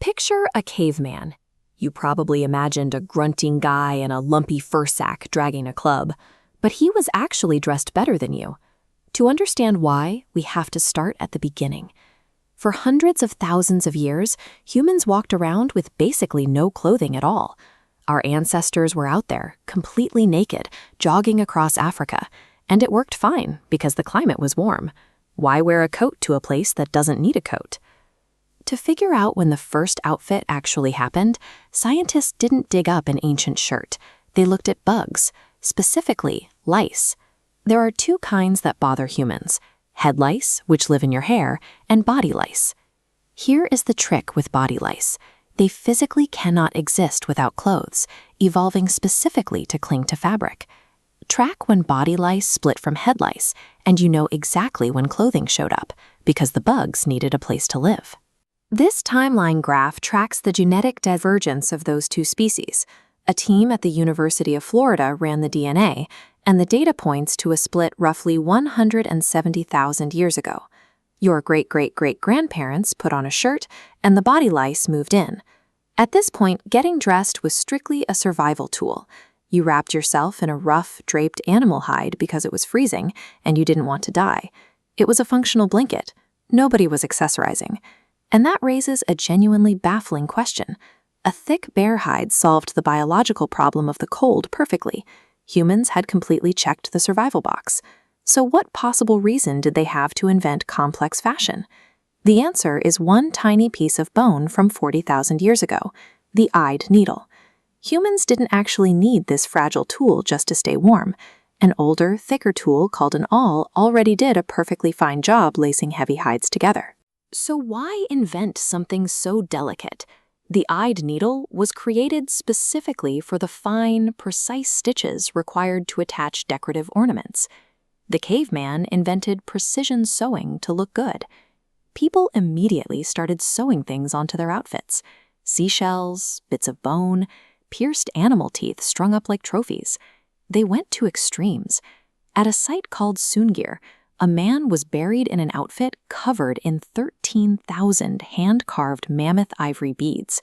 Picture a caveman. You probably imagined a grunting guy in a lumpy fur sack dragging a club, but he was actually dressed better than you. To understand why, we have to start at the beginning. For hundreds of thousands of years, humans walked around with basically no clothing at all. Our ancestors were out there, completely naked, jogging across Africa, and it worked fine because the climate was warm. Why wear a coat to a place that doesn't need a coat? To figure out when the first outfit actually happened, scientists didn't dig up an ancient shirt. They looked at bugs, specifically lice. There are two kinds that bother humans: head lice, which live in your hair, and body lice. Here is the trick with body lice. They physically cannot exist without clothes, evolving specifically to cling to fabric. Track when body lice split from head lice, and you know exactly when clothing showed up, because the bugs needed a place to live. This timeline graph tracks the genetic divergence of those two species. A team at the University of Florida ran the DNA, and the data points to a split roughly 170,000 years ago. Your great-great-great-grandparents put on a shirt, and the body lice moved in. At this point, getting dressed was strictly a survival tool. You wrapped yourself in a rough, draped animal hide because it was freezing, and you didn't want to die. It was a functional blanket. Nobody was accessorizing. And that raises a genuinely baffling question. A thick bear hide solved the biological problem of the cold perfectly. Humans had completely checked the survival box. So what possible reason did they have to invent complex fashion? The answer is one tiny piece of bone from 40,000 years ago, the eyed needle. Humans didn't actually need this fragile tool just to stay warm. An older, thicker tool called an awl already did a perfectly fine job lacing heavy hides together. So why invent something so delicate? The eyed needle was created specifically for the fine, precise stitches required to attach decorative ornaments. The caveman invented precision sewing to look good. People immediately started sewing things onto their outfits: seashells, bits of bone, pierced animal teeth strung up like trophies. They went to extremes. At a site called Sungir, a man was buried in an outfit covered in 13,000 hand-carved mammoth ivory beads.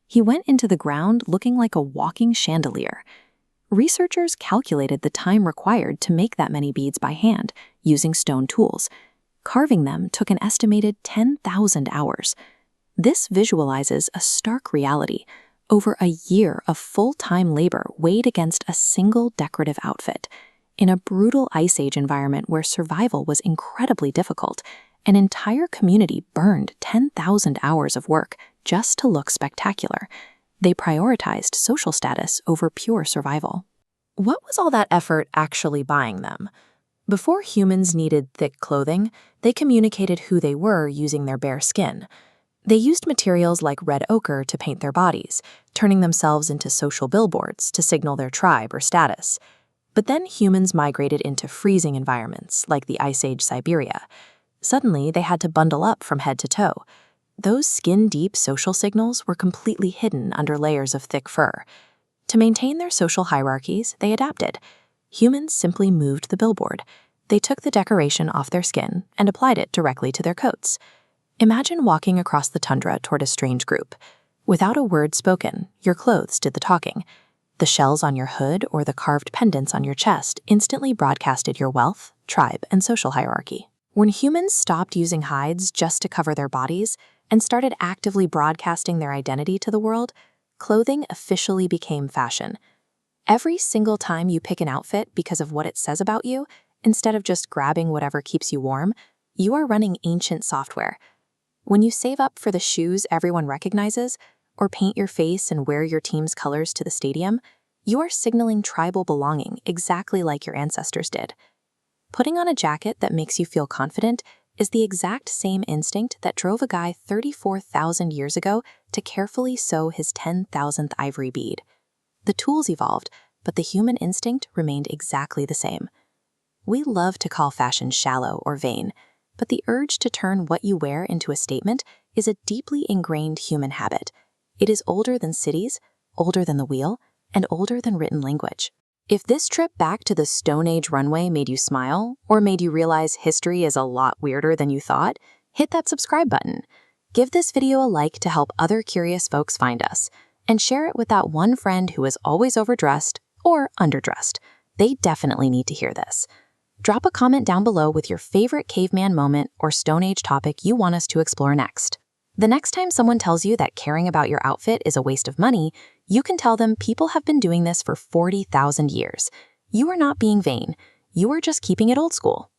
He went into the ground looking like a walking chandelier. Researchers calculated the time required to make that many beads by hand, using stone tools. Carving them took an estimated 10,000 hours. This visualizes a stark reality: over a year of full-time labor weighed against a single decorative outfit. In a brutal Ice Age environment where survival was incredibly difficult, an entire community burned 10,000 hours of work just to look spectacular. They prioritized social status over pure survival. What was all that effort actually buying them? Before humans needed thick clothing, they communicated who they were using their bare skin. They used materials like red ochre to paint their bodies, turning themselves into social billboards to signal their tribe or status. But then humans migrated into freezing environments, like the Ice Age Siberia. Suddenly, they had to bundle up from head to toe. Those skin-deep social signals were completely hidden under layers of thick fur. To maintain their social hierarchies, they adapted. Humans simply moved the billboard. They took the decoration off their skin and applied it directly to their coats. Imagine walking across the tundra toward a strange group. Without a word spoken, your clothes did the talking. The shells on your hood or the carved pendants on your chest instantly broadcasted your wealth, tribe, and social hierarchy. When humans stopped using hides just to cover their bodies and started actively broadcasting their identity to the world, clothing officially became fashion. Every single time you pick an outfit because of what it says about you, instead of just grabbing whatever keeps you warm, you are running ancient software. When you save up for the shoes everyone recognizes, or paint your face and wear your team's colors to the stadium, you are signaling tribal belonging exactly like your ancestors did. Putting on a jacket that makes you feel confident is the exact same instinct that drove a guy 34,000 years ago to carefully sew his 10,000th ivory bead. The tools evolved, but the human instinct remained exactly the same. We love to call fashion shallow or vain, but the urge to turn what you wear into a statement is a deeply ingrained human habit. It is older than cities, older than the wheel, and older than written language. If this trip back to the Stone Age runway made you smile, or made you realize history is a lot weirder than you thought, hit that subscribe button. Give this video a like to help other curious folks find us, and share it with that one friend who is always overdressed or underdressed. They definitely need to hear this. Drop a comment down below with your favorite caveman moment or Stone Age topic you want us to explore next. The next time someone tells you that caring about your outfit is a waste of money, you can tell them people have been doing this for 40,000 years. You are not being vain. You are just keeping it old school.